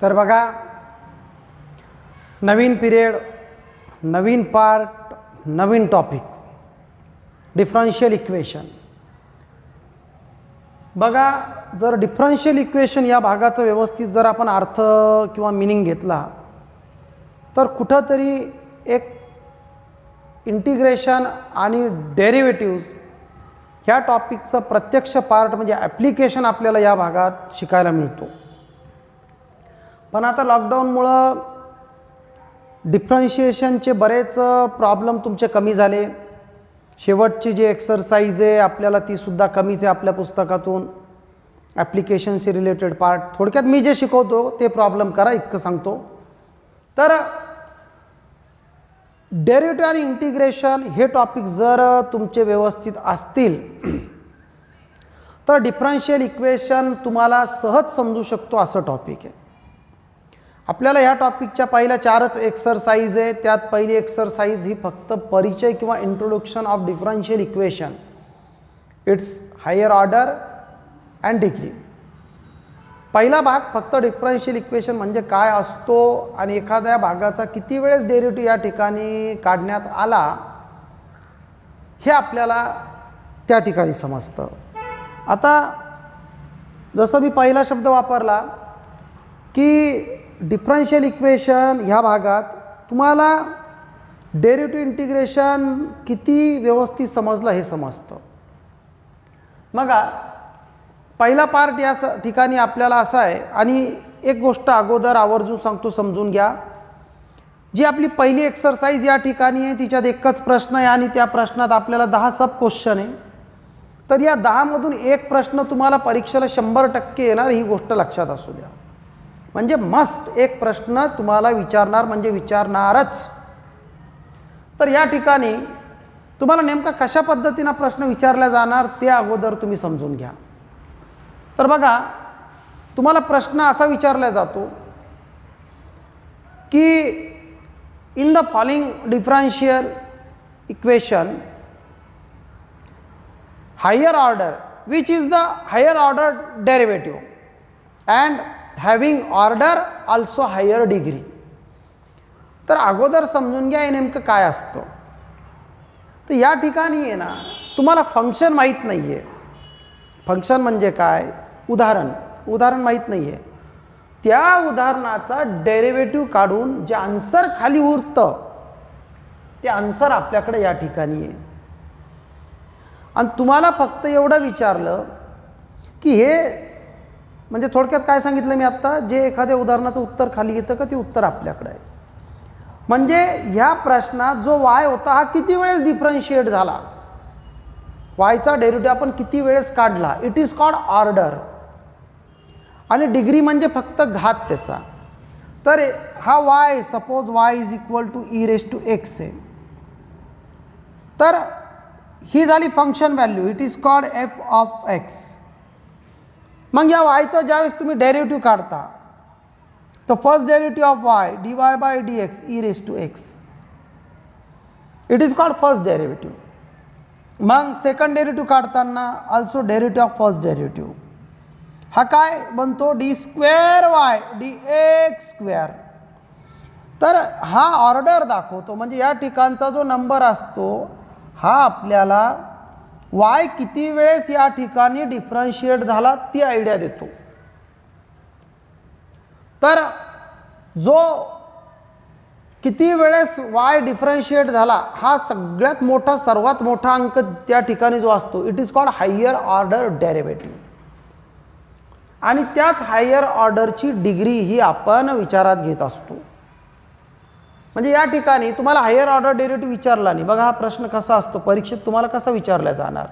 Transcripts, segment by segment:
तर बघा, नवीन पिरियड, नवीन पार्ट, नवीन topic, differential equation. बघा, जर डिफरन्शियल इक्वेशन या भागाचा व्यवस्थित जर आपण अर्थ किंवा मिनिंग घेतला तर कुठंतरी एक इंटिग्रेशन आणि डेरिव्हेटिव्ज ह्या टॉपिकचं प्रत्यक्ष पार्ट म्हणजे ॲप्लिकेशन आपल्याला या भागात शिकायला मिळतो. पण आता लॉकडाऊनमुळं डिफरन्शिएशनचे बरेच प्रॉब्लेम तुमचे कमी झाले. शेवटची जी एक्सरसाइज आहे आपल्याला तीसुद्धा कमीच आहे आपल्या पुस्तकातून. ॲप्लिकेशनशी रिलेटेड पार्ट थोडक्यात मी जे शिकवतो ते प्रॉब्लेम करा इतकं सांगतो. तर डेरिव्हेटिव्ह आणि इंटिग्रेशन हे टॉपिक जर तुमचे व्यवस्थित असतील तर डिफरन्शियल इक्वेशन तुम्हाला सहज समजू शकतो असं टॉपिक आहे. आपल्याला ह्या टॉपिकच्या पहिल्या 4च एक्सरसाइज आहे. त्यात पहिली एक्सरसाइज ही फक्त परिचय किंवा introduction of differential equation, its higher order and degree. पहिला भाग फक्त डिफरन्शियल इक्वेशन म्हणजे काय असतो आणि एखाद्या भागाचा किती वेळेस डेरिव्हेटिव्ह या ठिकाणी काढण्यात आला हे आपल्याला त्या ठिकाणी समजतं. आता जसं मी पहिला शब्द वापरला की डिफरन्शियल इक्वेशन ह्या भागात तुम्हाला डेरिव्हेटिव्ह इंटिग्रेशन किती व्यवस्थित समजलं हे समजतं. मग पहिला पार्ट या ठिकाणी आपल्याला असा आहे, आणि एक गोष्ट अगोदर आवर्जून सांगतो समजून घ्या. जी आपली पहिली एक्सरसाइज या ठिकाणी आहे तिच्यात एकच प्रश्न आहे आणि त्या प्रश्नात आपल्याला 10 सब क्वेश्चन आहे. तर या 10मधून एक प्रश्न तुम्हाला परीक्षेला 100% येणार ही गोष्ट लक्षात असू द्या. म्हणजे मस्ट एक प्रश्न तुम्हाला विचारणार म्हणजे विचारणारच. तर या ठिकाणी तुम्हाला नेमका कशा पद्धतीनं प्रश्न विचारला जाणार ते अगोदर तुम्ही समजून घ्या. तर बघा, तुम्हाला प्रश्न असा विचारला जातो की in the following differential equation higher order which is the higher order derivative and having order also higher degree. तर अगोदर समजून घ्या हे नेमकं काय असतं. तर या ठिकाणी आहे ना, तुम्हाला फंक्शन माहीत नाही आहे. फंक्शन म्हणजे काय, उदाहरण माहीत नाही आहे. त्या उदाहरणाचा डेरिव्हेटिव्ह काढून जे आन्सर खाली उरतं ते आन्सर आपल्याकडे या ठिकाणी आहे. आणि तुम्हाला फक्त एवढं विचारलं की हे म्हणजे थोडक्यात काय सांगितलं मी आत्ता, जे एखाद्या उदाहरणाचं उत्तर खाली येतं का ते उत्तर आपल्याकडे आहे. म्हणजे ह्या प्रश्नात जो y होता हा किती वेळेस डिफरन्शिएट झाला, yचा डेरिव्हेटिव्ह आपण किती वेळेस काढला, इट इज कॉल्ड ऑर्डर. आणि डिग्री म्हणजे फक्त घात त्याचा. तर हा y suppose y is equal to e⁻x आहे. तर ही झाली function value, it is called f of x. मग या yचं ज्यावेळेस तुम्ही डेरिव्हेटिव्ह काढता तर first derivative of y dy/dx e⁻x, it is called first derivative. मग सेकंड डेरिव्हेटिव्ह काढताना also derivative of first derivative हा काय बनतो d²y dx². तर हा ऑर्डर दाखवतो, म्हणजे या ठिकाणचा जो नंबर असतो हा आपल्याला y किती वेळेस या ठिकाणी डिफरन्शिएट झाला ती आयडिया देतो. तर जो किती वेळेस y डिफरन्शिएट झाला हा सगळ्यात मोठा सर्वात मोठा अंक त्या ठिकाणी जो असतो it is called higher order derivative. आणि त्याच हायर ऑर्डरची डिग्री ही आपण विचारात घेत असतो. म्हणजे या ठिकाणी तुम्हाला हायर ऑर्डर डेरिव्हेटिव्ह विचारला नाही. बघा हा प्रश्न कसा असतो परीक्षेत तुम्हाला कसा विचारला जाणार.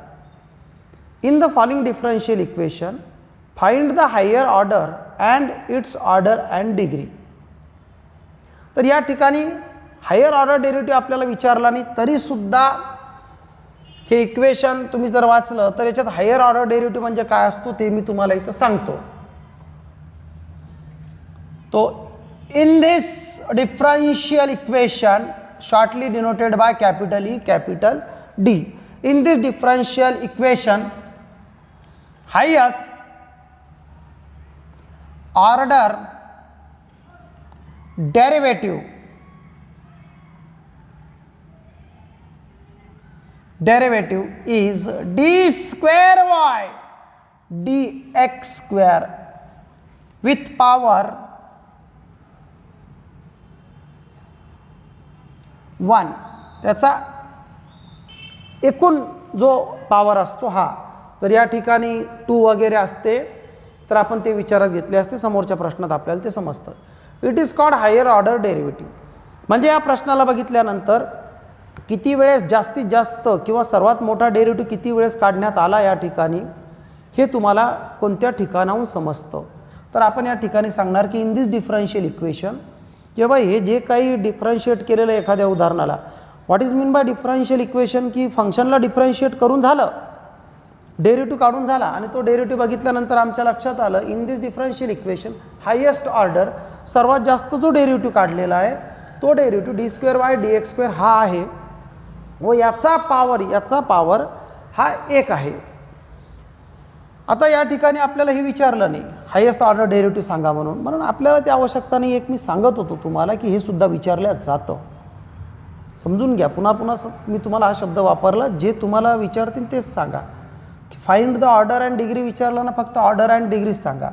In the following differential equation find the higher order and its order and degree. तर या ठिकाणी हायर ऑर्डर डेरिव्हेटिव्ह आपल्याला विचारला नाही तरीसुद्धा हे इक्वेशन तुम्ही जर वाचलं तर याच्यात हायर ऑर्डर डेरिव्हेटिव्ह म्हणजे काय असतो ते मी तुम्हाला इथं सांगतो. तो in this differential equation shortly denoted by capital E capital D, in this differential equation highest order derivative is d square y dx square with power 1. त्याचा एकूण जो पॉवर असतो हा, तर या ठिकाणी 2 वगैरे असते तर आपण ते विचारात घेतले असते, समोरच्या प्रश्नात आपल्याला ते समजतं. It is called higher order derivative. म्हणजे या प्रश्नाला बघितल्यानंतर किती वेळेस जास्तीत जास्त किंवा सर्वात मोठा डेरिव्हेटिव्ह किती वेळेस काढण्यात आला या ठिकाणी हे तुम्हाला कोणत्या ठिकाणाहून समजतं. तर आपण या ठिकाणी सांगणार की इन दिस डिफरन्शियल इक्वेशन, किंवा हे जे काही डिफरन्शिएट केलेलं एखाद्या उदाहरणाला, what is mean by differential equation, की फंक्शनला डिफरन्शिएट करून झालं, डेरिव्हेटिव्ह काढून झाला आणि तो डेरिव्हेटिव्ह बघितल्यानंतर आमच्या लक्षात आलं in this differential equation highest order, सर्वात जास्त जो डेरिव्हेटिव्ह काढलेला आहे तो derivative D square Y D X square हा आहे व याचा पावर हा 1 आहे. आता या ठिकाणी आपल्याला हे विचारलं नाही हायेस्ट ऑर्डर डेरिव्हेटिव्ह सांगा म्हणून आपल्याला ती आवश्यकता नाही. एक मी सांगत होतो तुम्हाला की हे सुद्धा विचारल्या जातं, समजून घ्या. पुन्हा मी तुम्हाला हा शब्द वापरला, जे तुम्हाला विचारतील तेच सांगा. Find the order and degree विचारला ना, फक्त ऑर्डर अँड डिग्री सांगा.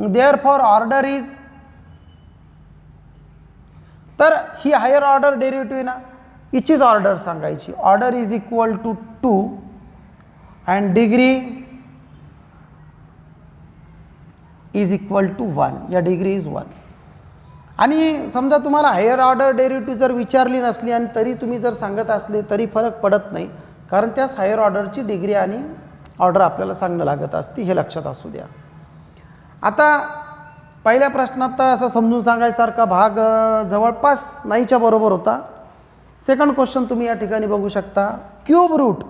देअर फॉर ऑर्डर इज, तर ही हायर ऑर्डर डेरिव्हेटिव्ह ना, हिचीच ऑर्डर सांगायची. Order is equal to 2 and degree is equal to 1. या डिग्री इज 1. आणि समजा तुम्हाला हायर ऑर्डर डेरिव्हेटिव्ह जर विचारली नसली आणि तरी तुम्ही जर सांगत असले तरी फरक पडत नाही, कारण त्याच हायर ऑर्डरची डिग्री आणि ऑर्डर आपल्याला सांगणं लागत असते, हे लक्षात असू द्या. आता पहिल्या प्रश्नात तर असं समजून सांगायसारखा भाग जवळपास नाहीच्या बरोबर होता. सेकंड क्वेश्चन तुम्ही या ठिकाणी बघू शकता. Cube root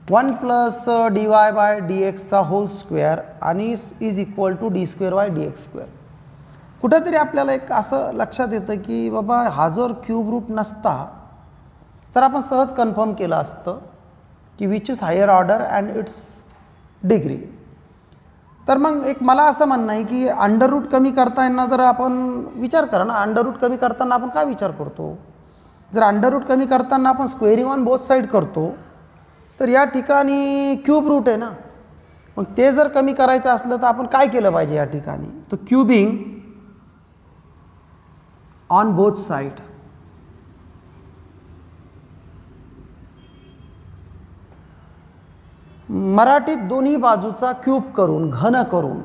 1 plus dy by dxचा होल स्क्वेअर आणि is equal to D square Y D X square. कुठेतरी आपल्याला एक असं लक्षात येतं की बाबा हा जर क्यूब रूट नसता तर आपण सहज कन्फर्म केलं असतं की which is higher order and its degree. तर मग एक मला असं म्हणणं आहे की अंडर रूट कमी करताना जर आपण विचार करा ना, अंडर रूट कमी करताना आपण काय विचार करतो, जर अंडर रूट कमी करताना आपण स्क्वेअरिंग ऑन बोथ साईड करतो, तर या ठिकाणी क्यूब रूट आहे ना, मग ते जर कमी करायचं असलं तर आपण काय केलं पाहिजे या ठिकाणी, तर क्यूबिंग ऑन बोथ साईड. मराठीत दोन्ही बाजूचा क्यूब करून, घन करून,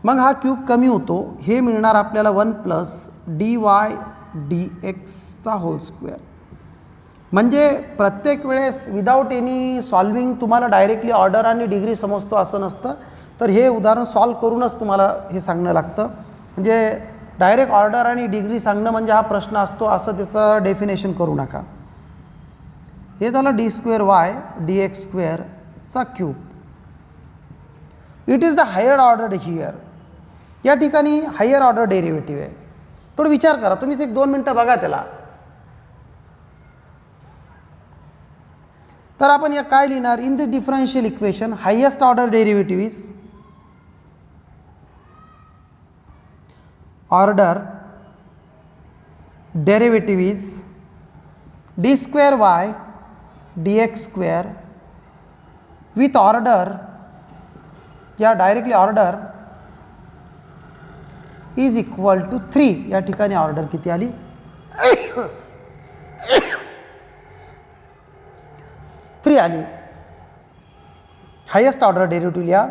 मग हा क्यूब कमी होतो. हे मिळणार आपल्याला 1 प्लस डी वाय डी एक्सचा होल स्क्वेअर. म्हणजे प्रत्येक वेळेस विदाऊट एनी सॉल्विंग तुम्हाला डायरेक्टली ऑर्डर आणि डिग्री समजतो असं नसतं, तर हे उदाहरण सॉल्व करूनच तुम्हाला हे सांगणं लागतं. म्हणजे डायरेक्ट ऑर्डर आणि डिग्री सांगणं म्हणजे हा प्रश्न असतो असं त्याचं डेफिनेशन करू नका. हे झालं D square Y D X स्क्वेअरचा cube. It is the higher order here. या ठिकाणी हायर ऑर्डर डेरिव्हेटिव्ह आहे. थोडं विचार करा तुम्हीच, 1-2 मिनटं बघा त्याला. तर आपण या काय लिहिणार, in the differential equation highest order derivative is order derivative is D square Y D X square with order, या directly order is equal to 3. या ठिकाणी ऑर्डर किती आली, 3 आली. हायेस्ट ऑर्डर डेरिव्हेटिव्ह लिहा.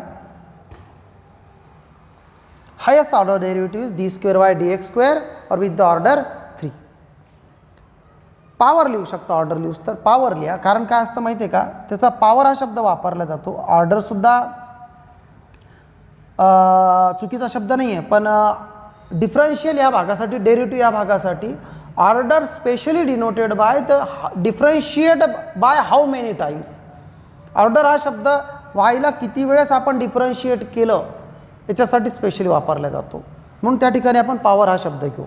Highest order derivative is D square Y D X square और with the order 3. Power लिहू शकता, ऑर्डर लिहूस तर पॉवर लिहा. कारण काय असतं माहिती आहे का, त्याचा पॉवर हा शब्द वापरला जातो. ऑर्डरसुद्धा चुकीचा शब्द नाही आहे, पण डिफरन्शियल या भागासाठी, डेरिव्हेटिव्ह या भागासाठी order specially denoted by the differentiate by how many times. Order हा शब्द वायला किती वेळेस आपण डिफरन्शिएट केलं याच्यासाठी स्पेशली वापरला जातो, म्हणून त्या ठिकाणी आपण पॉवर हा शब्द घेऊ.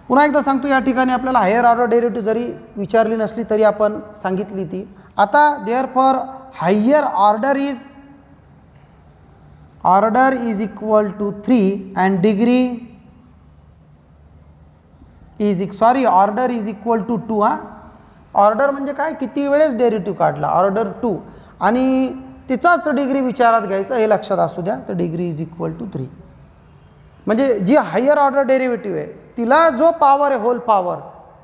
पुन्हा एकदा सांगतो, या ठिकाणी आपल्याला हायर ऑर्डर डेरिव्हेटिव्ह जरी विचारली नसली तरी आपण सांगितली ती. आता therefore higher order is order is equal to 3 and degree order is equal to 2. Order म्हणजे काय, किती वेळेस डेरिव्हेटिव्ह काढला, ऑर्डर 2, आणि तिचाच डिग्री विचारात घ्यायचा, हे लक्षात असू द्या. तर डिग्री इज इक्वल टू 3. म्हणजे जी हायर ऑर्डर डेरिव्हेटिव्ह आहे तिला जो पॉवर आहे होल पॉवर,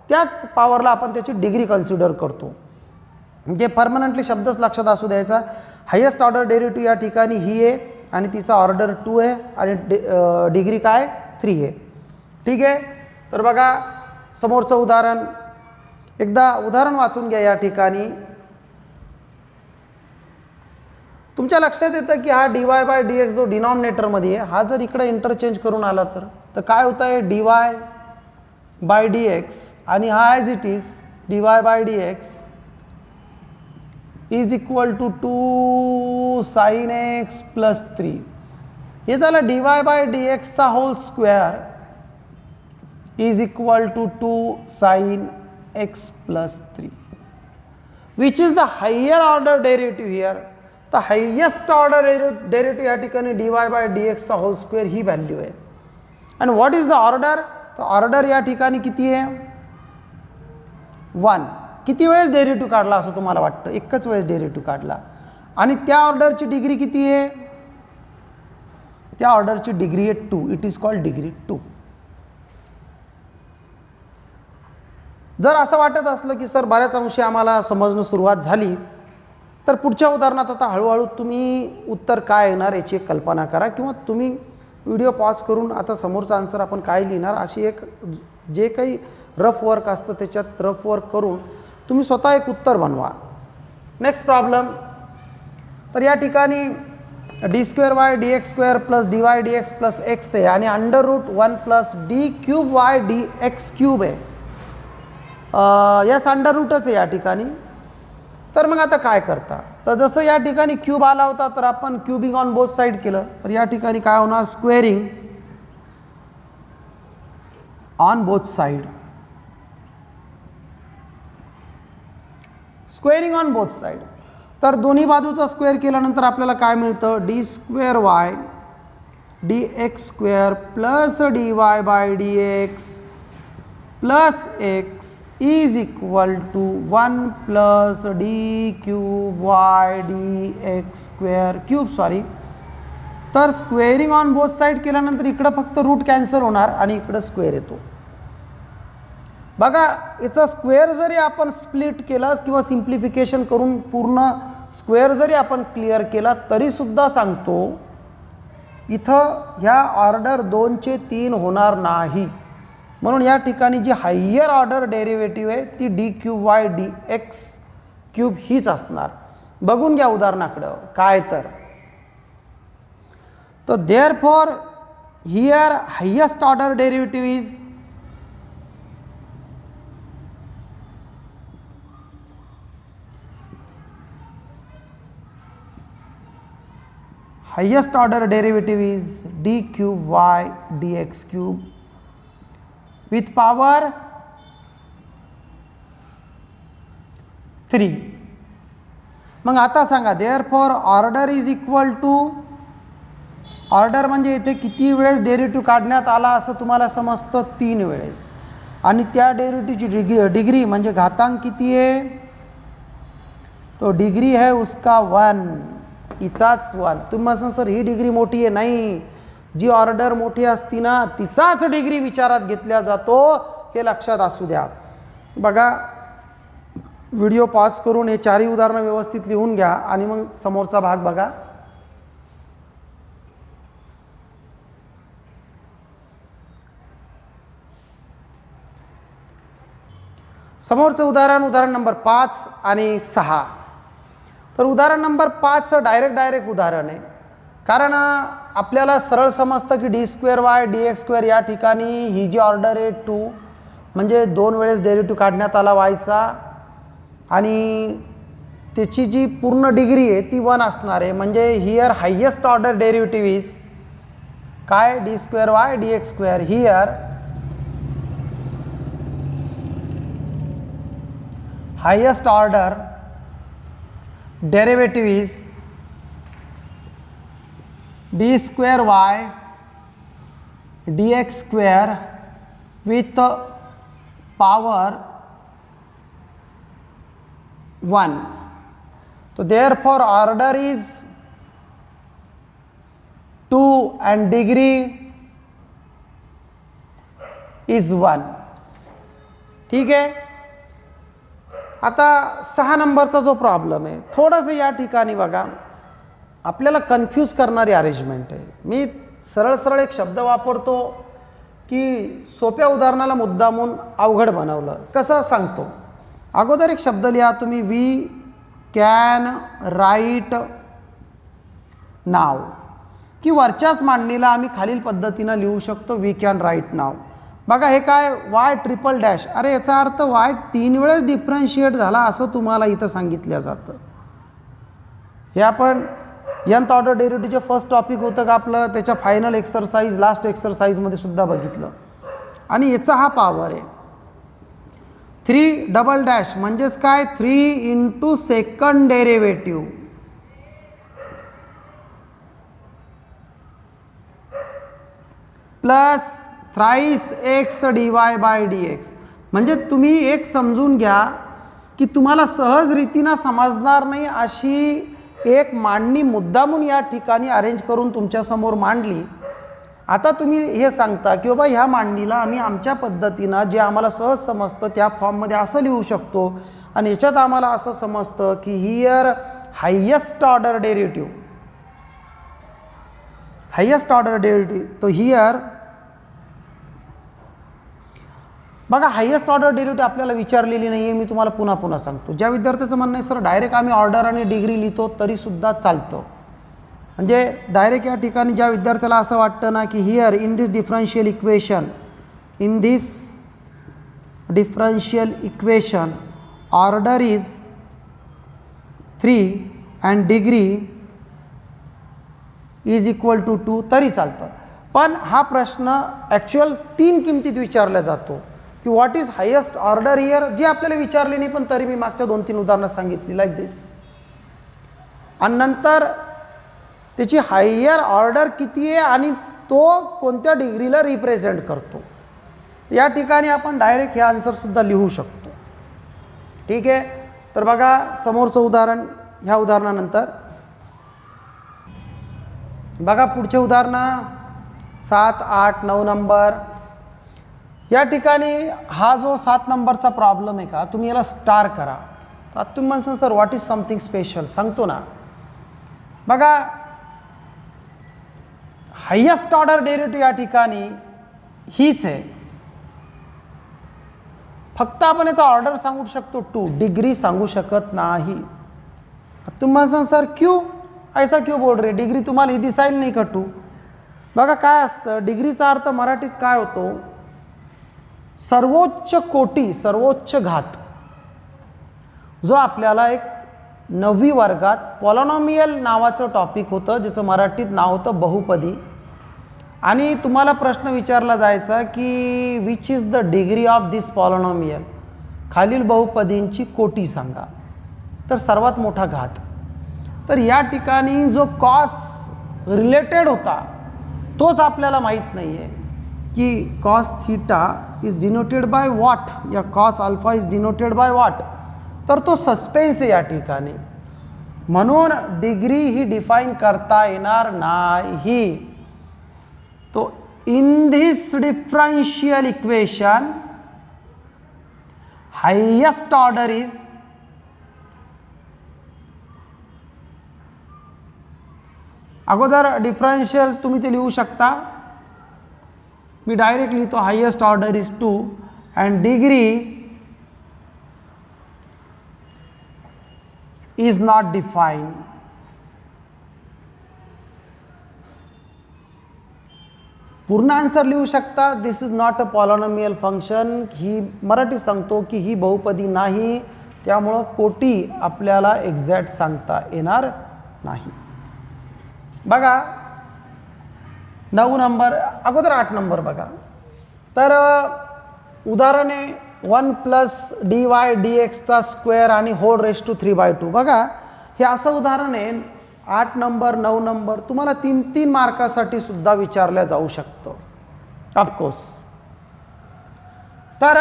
त्याच पॉवरला आपण त्याची डिग्री कन्सिडर करतो. म्हणजे परमनंटली शब्दच लक्षात असू द्यायचा. हायेस्ट ऑर्डर डेरिव्हेटिव्ह या ठिकाणी ही आहे आणि तिचा ऑर्डर 2 आहे आणि डिग्री काय 3 आहे. ठीक आहे. तर बघा समोरचं उदाहरण, एकदा उदाहरण वाचून घ्या. या ठिकाणी तुमच्या लक्षात येतं की हा dy/dx जो डिनॉमिनेटरमध्ये आहे, हा जर इकडे इंटरचेंज करून आला तर काय होतं आहे, dy/dx, आणि हा as it is dy/dx is equal to 2 sin x plus 3. हे झालं dy/dx चा whole square is equal to 2 sin x plus 3, which is the higher order derivative here. तर हायेस्ट ऑर्डर डेरिव्हेटिव्ह या ठिकाणी dy/dx चा whole square ही value आहे. आणि what is the order, तर ऑर्डर या ठिकाणी किती आहे, 1. किती वेळेस डेरिव्हेटिव्ह काढला असं तुम्हाला वाटतं, एकच वेळेस डेरिव्हेटिव्ह काढला. आणि त्या ऑर्डरची डिग्री किती आहे, त्या ऑर्डरची डिग्री आहे 2. It is called degree 2. जर असं वाटत असलं की सर बऱ्याच अंशी आम्हाला समजणं सुरुवात झाली, तर पुढच्या उदाहरणात आता हळूहळू तुम्ही उत्तर काय येणार याची एक कल्पना करा, किंवा तुम्ही व्हिडिओ पॉज करून आता समोरचा आन्सर आपण काय लिहिणार अशी एक जे काही रफ वर्क असतं त्याच्यात रफ वर्क करून तुम्ही स्वतः एक उत्तर बनवा. Next problem. तर या ठिकाणी d2y/dx² plus dy/dx plus x आहे आणि √1 प्लस d3y/dx³ आहे. यस अंडर रूटच आहे या ठिकाणी. तर मग आता काय करता, तर जसं या ठिकाणी क्यूब आला होता तर आपण क्यूबिंग ऑन बोथ साईड केलं, तर या ठिकाणी काय होणार, squaring on both side. Squaring on both side, तर दोन्ही बाजूचा स्क्वेअर केल्यानंतर आपल्याला काय मिळतं, d2y dx² plus dy/dx plus x is equal to 1 plus d3y/dx². तर स्क्वेअरिंग ऑन बोथ साईड केल्यानंतर इकडं फक्त रूट कॅन्सल होणार आणि इकडं स्क्वेअर येतो. बघा याचा स्क्वेअर जरी आपण स्प्लिट केला किंवा सिम्प्लिफिकेशन करून पूर्ण स्क्वेअर जरी आपण क्लिअर केला तरीसुद्धा सांगतो इथं ह्या ऑर्डर 2चे 3 होणार नाही. म्हणून या ठिकाणी जी हायर ऑर्डर डेरिव्हेटिव्ह आहे ती d3y/dx³ हीच असणार. बघून घ्या उदाहरणाकडं काय तर therefore here highest order derivative is d3y/dx³ with power 3. मग आता सांगा therefore order is equal to, order म्हणजे इथे किती वेळेस डेरिव्हेटिव्ह काढण्यात आला असं तुम्हाला समजतं, 3 वेळेस. आणि त्या डेरिव्हेटिव्हची डिग्री म्हणजे घातांक किती आहे, तो डिग्री है उसका 1, हिचाच 1. तुम्ही म्हणता सर ही डिग्री मोठी आहे, नाही, जी ऑर्डर मोठी असती ना तिचाच डिग्री विचारात घेतल्या जातो, हे लक्षात असू द्या. बघा व्हिडिओ पॉज करून हे 4ही उदाहरणं व्यवस्थित लिहून घ्या आणि मग समोरचा भाग बघा. समोरचं उदाहरण नंबर 5 आणि 6. तर उदाहरण नंबर 5 डायरेक्ट उदाहरण आहे, कारण आपल्याला सरळ समजतं की d2y/dx² या ठिकाणी ही जी ऑर्डर आहे 2 म्हणजे 2 वेळेस डेरिव्हेटिव्ह काढण्यात आला yचा आणि त्याची जी पूर्ण डिग्री आहे ती 1 असणार आहे. म्हणजे here highest order derivative is काय, d2y/dx². Here highest order derivative is D square Y dx square with power 1. So therefore order is 2 and degree is 1. ठीक आहे. आता 6 नंबरचा जो प्रॉब्लेम आहे, थोडंसं या ठिकाणी बघा आपल्याला कन्फ्यूज करणारी अरेंजमेंट आहे. मी सरळ एक शब्द वापरतो की सोप्या उदाहरणाला मुद्दामून अवघड बनवलं. कसं सांगतो, अगोदर एक शब्द लिहा तुम्ही, वी कॅन राईट नाव, की वरच्याच मांडणीला आम्ही खालील पद्धतीनं लिहू शकतो, वी कॅन राईट नाव. बघा हे काय, वाय ट्रिपल डॅश, अरे याचा अर्थ वाय 3 वेळेस डिफरन्शिएट झाला असं तुम्हाला इथं सांगितलं जातं. हे आपण nth ऑर्डर डेरिव्हेटिव्हचे फर्स्ट टॉपिक होतं का आपलं, त्याच्या फायनल एक्सरसाइज लास्ट एक्सरसाइजमध्ये सुद्धा बघितलं. आणि याचा हा पॉवर आहे 3 डबल डॅश, म्हणजेच काय 3 into second derivative plus thrice x D y by D x. म्हणजे तुम्ही एक समजून घ्या की तुम्हाला सहज रीतीनं समजणार नाही अशी एक मांडणी मुद्दामून या ठिकाणी अरेंज करून तुमच्यासमोर मांडली. आता तुम्ही हे सांगता की बाबा ह्या मांडणीला आम्ही आमच्या पद्धतीनं जे आम्हाला सहज समजतं त्या फॉर्ममध्ये असं लिहू शकतो, आणि याच्यात आम्हाला असं समजतं की हियर हायेस्ट ऑर्डर डेरिव्हेटिव्ह, तो हियर बघा हायेस्ट ऑर्डर डेरिव्हेटिव्ह आपल्याला विचारलेली नाही आहे. मी तुम्हाला पुन्हा सांगतो. ज्या विद्यार्थ्याचं म्हणणं आहे सर डायरेक्ट आम्ही ऑर्डर आणि डिग्री लिहितो तरीसुद्धा चालतं, म्हणजे डायरेक्ट या ठिकाणी ज्या विद्यार्थ्याला असं वाटतं ना की here in this differential equation order is 3 and degree is equal to 2 तरी चालतं. पण हा प्रश्न ॲक्च्युअल 3 किमतीत विचारला जातो की what is highest order here, जे आपल्याला विचारले नाही पण तरी मी मागच्या 2-3 उदाहरणं सांगितली लाईक दिस. आणि नंतर त्याची हायर ऑर्डर किती आहे आणि तो कोणत्या डिग्रीला रिप्रेझेंट करतो. या ठिकाणी आपण डायरेक्ट हे आन्सरसुद्धा लिहू शकतो. ठीक आहे. तर बघा समोरचं उदाहरण, ह्या उदाहरणानंतर बघा पुढचे उदाहरणं 7, 8, 9 नंबर. या ठिकाणी हा जो 7 नंबरचा प्रॉब्लेम आहे का, तुम्ही याला स्टार करा. आता तुम्ही म्हणसाल sir what is something special, सांगतो ना. बघा हायेस्ट ऑर्डर डेरिव्हेटिव्ह या ठिकाणी हीच आहे, फक्त आपण याचा ऑर्डर सांगू शकतो 2, डिग्री सांगू शकत नाही. तुम्ही म्हणसाल सर क्यू ऐसा क्यू बोल रे, डिग्री तुम्हाला ही दिसायला नाही का 2. बघा काय असतं डिग्रीचा अर्थ मराठीत काय होतो, सर्वोच्च कोटी, सर्वोच्च घात. जो आपल्याला एक 9वी वर्गात पॉलिनॉमियल नावाचं टॉपिक होतं, ज्याचं मराठीत नाव होतं बहुपदी. आणि तुम्हाला प्रश्न विचारला जायचा की which is the degree of this polynomial, खालील बहुपदींची कोटी सांगा. तर सर्वात मोठा घात. तर या ठिकाणी जो कॉस रिलेटेड होता तोच आपल्याला माहीत नाही आहे की cos theta is denoted by what, या cos alpha is denoted by what. तर तो सस्पेन्स आहे या ठिकाणी, म्हणून डिग्री ही डिफाईन करता येणार नाही. तो in this differential equation highest order is अगोदर डिफरन्शियल तुम्ही ते लिहू शकता. मी डायरेक्ट लिहितो highest order is 2 and degree is not define. पूर्ण आन्सर लिहू शकता this is not a polynomial function. ही मराठी सांगतो की ही बहुपदी नाही, त्यामुळं कोटी आपल्याला एक्झॅक्ट सांगता येणार नाही. बघा 9 नंबर अगोदर 8 नंबर बघा. तर उदाहरण आहे 1 प्लस डी वाय डी एक्सचा स्क्वेअर आणि होल रेस टू 3/2. बघा हे असं उदाहरण आहे, 8 नंबर 9 नंबर तुम्हाला 3-3 मार्कासाठी सुद्धा विचारल्या जाऊ शकतं ऑफकोर्स. तर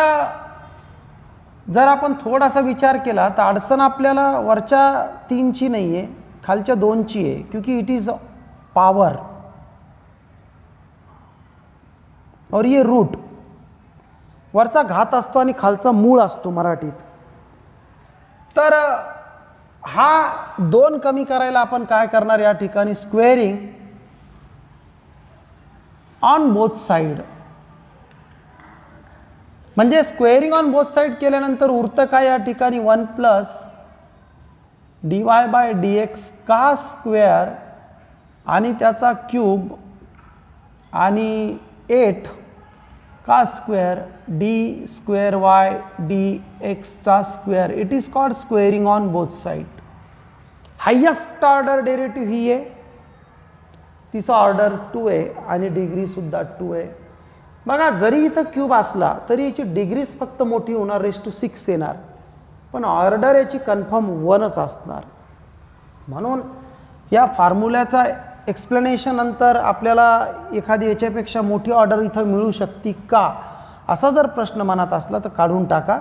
जर आपण थोडासा विचार केला तर अडचण आपल्याला वरच्या 3ची नाही आहे, खालच्या 2ची आहे, क्योंकि इट इज पावर और ये रूट. वरचा घात असतो आणि खालचा मूळ असतो मराठीत. तर हा 2 कमी करायला आपण काय करणार या ठिकाणी स्क्वेअरिंग ऑन बोथ साइड. म्हणजे स्क्वेअरिंग ऑन बोथ साइड केल्यानंतर उरतं काय या ठिकाणी 1 प्लस dy बाय dx का स्क्वेअर आणि त्याचा क्यूब आणि 8 का square D square Y D एक्सचा square. It is called squaring on both side. Highest order derivative ही आहे, तिचा ऑर्डर 2 आहे आणि डिग्री सुद्धा 2 आहे. बघा जरी इथं क्यूब असला तरी याची डिग्रीज फक्त मोठी होणार, रेस टू 6 येणार, पण ऑर्डर याची कन्फर्म 1च असणार. म्हणून या फॉर्म्युल्याचा एक्सप्लेनेशन नंतर आपल्याला एखादी याच्यापेक्षा मोठी ऑर्डर इथं मिळू शकते का असा जर प्रश्न मनात असला तर काढून टाका,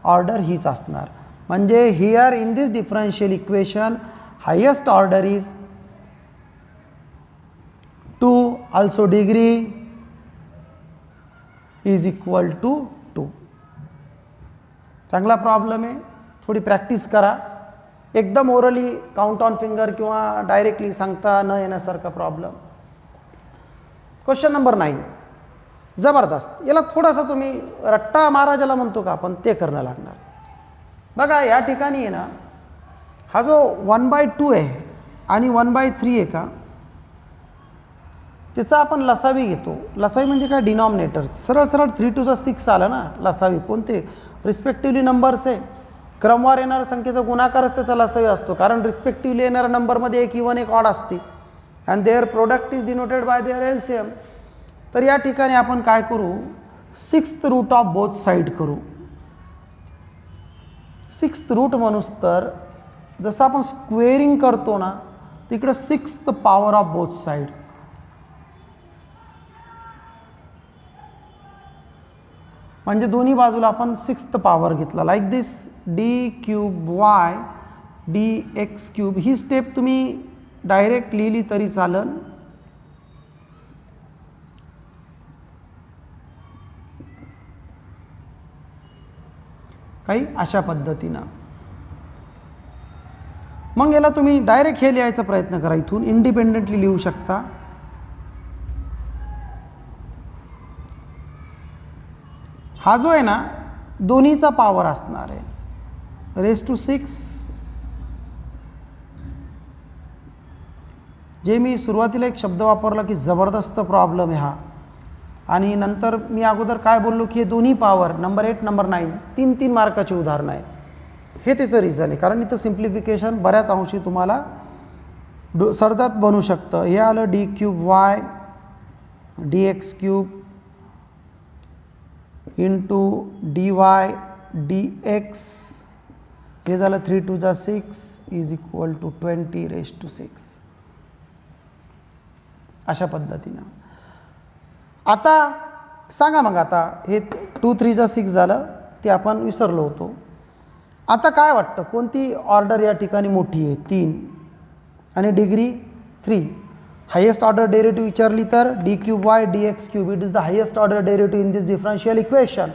ऑर्डर हीच असणार. म्हणजे here in this differential equation highest order is 2, also degree is equal to 2. चांगला प्रॉब्लेम आहे, थोडी प्रॅक्टिस करा. एकदम ओरली काउंट ऑन फिंगर किंवा डायरेक्टली सांगता न येण्यासारखा प्रॉब्लेम. क्वेश्चन नंबर 9 जबरदस्त. याला थोडासा तुम्ही रट्टा मारा ज्याला म्हणतो का आपण ते करणं लागणार. बघा या ठिकाणी आहे ना, हा जो 1/2 आहे आणि 1/3 आहे का, त्याचा आपण लसावी घेतो. लसावी म्हणजे काय, डिनॉमिनेटर. सरळ सरळ 3 to the 6 आलं ना लसावी. कोणते रिस्पेक्टिव्हली नंबर्स आहे, क्रमवार येणाऱ्या संख्येचा गुणाकारच त्याचा लसावी असतो, कारण रिस्पेक्टिव्हली येणाऱ्या नंबरमध्ये एक इवन एक ऑड असते and there product is denoted by their LCM. तर या ठिकाणी आपण काय करू, 6th route of both side करू. 6th रूट म्हणूस तर जसं आपण स्क्वेअरिंग करतो ना तिकडे 6th power of both side. म्हणजे दोन्ही बाजूला आपण 6th पॉवर घेतला. Like this D cube Y D x cube. ही स्टेप तुम्ही डायरेक्ट लिहिली तरी चालन. काही अशा पद्धतीनं. मग याला तुम्ही डायरेक्ट हे लिहायचा प्रयत्न करा, इथून इंडिपेंडेंटली लिहू शकता. हा जो आहे ना दोन्हीचा पॉवर असणार आहे, रेस टू 6. जे मी सुरुवातीला एक शब्द वापरला की जबरदस्त प्रॉब्लेम आहे हा, आणि नंतर मी अगोदर काय बोललो की हे दोन्ही पॉवर नंबर 8 नंबर 9 3 मार्काची उदाहरणं आहे. हे त्याचं रिझन आहे, कारण इथं सिम्प्लिफिकेशन बऱ्याच अंशी तुम्हाला सरदात बनू शकतं. हे आलं d cube Y D x cube into d y D x. हे झालं 3 to the 6 is equal to 20 raise to 6. अशा पद्धतीनं. आता सांगा मग, आता हे 2 3 जा 6 झालं, ते आपण विसरलो होतो. आता काय वाटतं कोणती ऑर्डर या ठिकाणी मोठी आहे, 3 आणि डिग्री 3. हायेस्ट ऑर्डर डेरिव्हेटिव्ह विचारली तर D cube Y D x cube. It is the highest order derivative in this differential equation.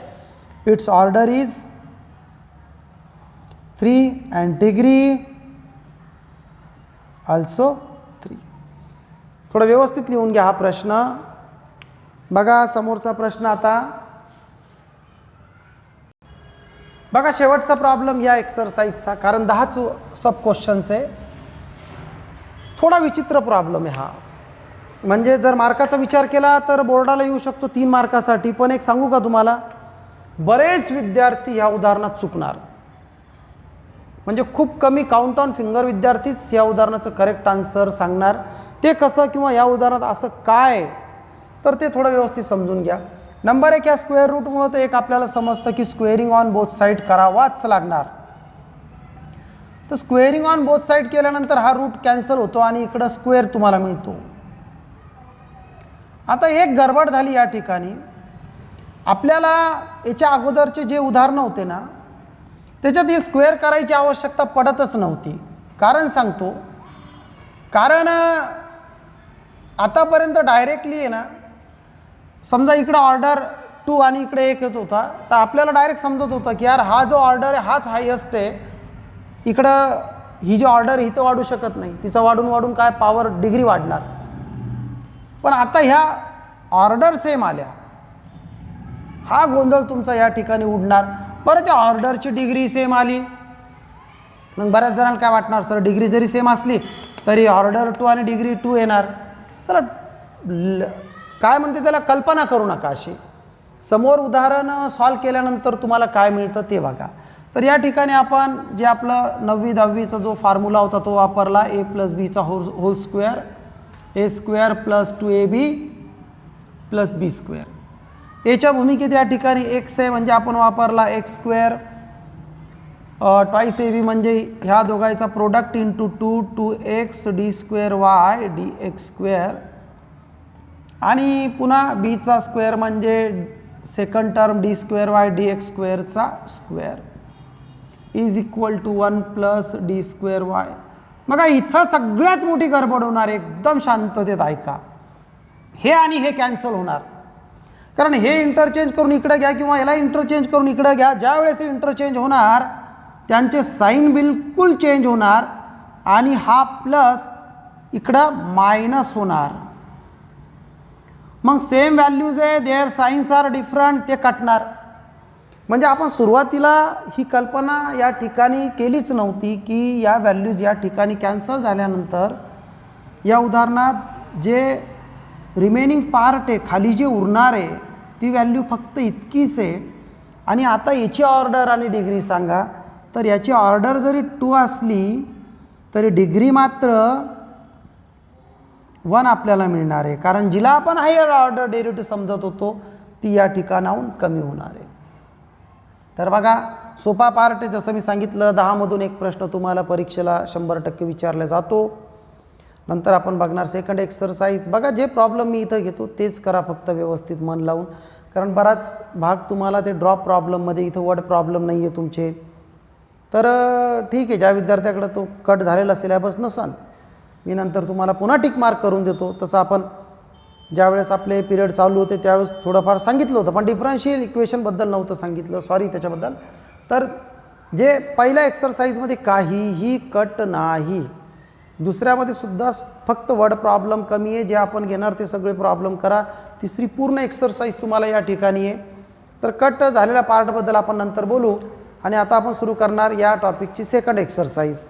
It's order is 3 and degree also 3. थोडं व्यवस्थित लिहून घ्या हा प्रश्न. बघा समोरचा प्रश्न. आता बघा शेवटचा प्रॉब्लेम या एक्सरसाइजचा, कारण 10च सब क्वेश्चन्स आहे. थोडा विचित्र प्रॉब्लेम आहे हा. म्हणजे जर मार्काचा विचार केला तर बोर्डाला येऊ शकतो 3 मार्कासाठी. पण एक सांगू का तुम्हाला, बरेच विद्यार्थी ह्या उदाहरणात चुकणार. म्हणजे खूप कमी काउंट ऑन फिंगर विद्यार्थीच या उदाहरणाचं करेक्ट आन्सर सांगणार. ते कसं किंवा या उदाहरणात असं काय, तर ते थोडं व्यवस्थित समजून घ्या. नंबर 1 या स्क्वेअर रूटमुळं तर एक आपल्याला समजतं की स्क्वेअरिंग ऑन बोथ साईड करावाच लागणार. तर स्क्वेअरिंग ऑन बोथ साईड केल्यानंतर हा रूट कॅन्सल होतो आणि इकडं स्क्वेअर तुम्हाला मिळतो. आता एक गडबड झाली या ठिकाणी. आपल्याला याच्या अगोदरचे जे उदाहरणं होते ना त्याच्यात हे स्क्वेअर करायची आवश्यकता पडतच नव्हती. कारण सांगतो, कारण आतापर्यंत डायरेक्टली आहे ना, समजा इकडं ऑर्डर 2 आणि इकडे 1 येत होता, तर आपल्याला डायरेक्ट समजत होतं की यार हा जो ऑर्डर आहे हाच हायेस्ट आहे, इकडं ही जी ऑर्डर इथं वाढू शकत नाही, तिचा वाढून वाढून काय पॉवर डिग्री वाढणार. पण आता ह्या ऑर्डर सेम आल्या, हा गोंधळ तुमचा या ठिकाणी उडणार. बरं, त्या ऑर्डरची डिग्री सेम आली, मग बऱ्याच जणांना काय वाटणार, सर डिग्री जरी सेम असली तरी ऑर्डर 2 आणि डिग्री 2 येणार. चला काय म्हणते त्याला, कल्पना करू नका अशी. समोर उदाहरण सॉल्व केल्यानंतर तुम्हाला काय मिळतं ते बघा. तर या ठिकाणी आपण जे आपलं 9वी 10वीचा जो फॉर्म्युला होता तो वापरला, a + b चा whole square, a² + 2ab + b². याच्या भूमिकेत या ठिकाणी x आहे म्हणजे आपण वापरला x² ट्वाईस ab म्हणजे ह्या दोघांचा product into 2 2x d²y dx², आणि पुन्हा b चा स्क्वेअर म्हणजे सेकंड टर्म d²y dx² चा square is equal to 1 + d²y. बघा इथं सगळ्यात मोठी गडबड होणार, एकदम शांततेत ऐका. हे आणि हे कॅन्सल होणार, कारण हे इंटरचेंज करून इकडे घ्या किंवा याला इंटरचेंज करून इकडे घ्या, ज्या वेळेस हे इंटरचेंज होणार त्यांचे साईन बिलकुल चेंज होणार आणि हा प्लस इकडं मायनस होणार. मग सेम व्हॅल्यूज आहे, देअर साइन्स आर डिफरंट, ते कटणार. म्हणजे आपण सुरुवातीला ही कल्पना या ठिकाणी केलीच नव्हती की या व्हॅल्यूज या ठिकाणी कॅन्सल झाल्यानंतर या उदाहरणात जे रिमेनिंग पार्ट आहे, खाली जे उरणार आहे ती व्हॅल्यू फक्त इतकीच आहे. आणि आता याची ऑर्डर आणि डिग्री सांगा, तर याची ऑर्डर जरी 2 असली तरी डिग्री मात्र 1 आपल्याला मिळणार आहे, कारण जिला आपण हायर ऑर्डर डेरिव्हेटिव्ह समजत होतो ती या ठिकाणाहून कमी होणार आहे. तर बघा सोपा पार्ट आहे, जसं मी सांगितलं 10 मधून एक प्रश्न तुम्हाला परीक्षेला 100% विचारला जातो. नंतर आपण बघणार सेकंड एक्सरसाइज. बघा जे प्रॉब्लेम मी इथं घेतो तेच करा फक्त व्यवस्थित मन लावून, कारण बराच भाग तुम्हाला ते ड्रॉप प्रॉब्लेममध्ये, इथं वर्ड प्रॉब्लेम नाही आहे तुमचे. तर ठीक आहे, ज्या विद्यार्थ्याकडे तो कट झालेला सिलेबस नसाल मी नंतर तुम्हाला पुन्हा टिक मार्क करून देतो. तसं आपण ज्यावेळेस आपले पिरियड चालू होते त्यावेळेस थोडंफार सांगितलं होतं, पण डिफरन्शियल इक्वेशनबद्दल नव्हतं सांगितलं, सॉरी त्याच्याबद्दल. तर जे पहिल्या एक्सरसाइजमध्ये काहीही कट नाही, दुसऱ्यामध्ये सुद्धा फक्त वर्ड प्रॉब्लेम कमी आहे, जे आपण घेणार ते सगळे प्रॉब्लेम करा. तिसरी पूर्ण एक्सरसाइज तुम्हाला या ठिकाणी आहे. तर कट झालेल्या पार्टबद्दल आपण नंतर बोलू. आणि आता आपण सुरू करणार या टॉपिकची सेकंड एक्सरसाइज.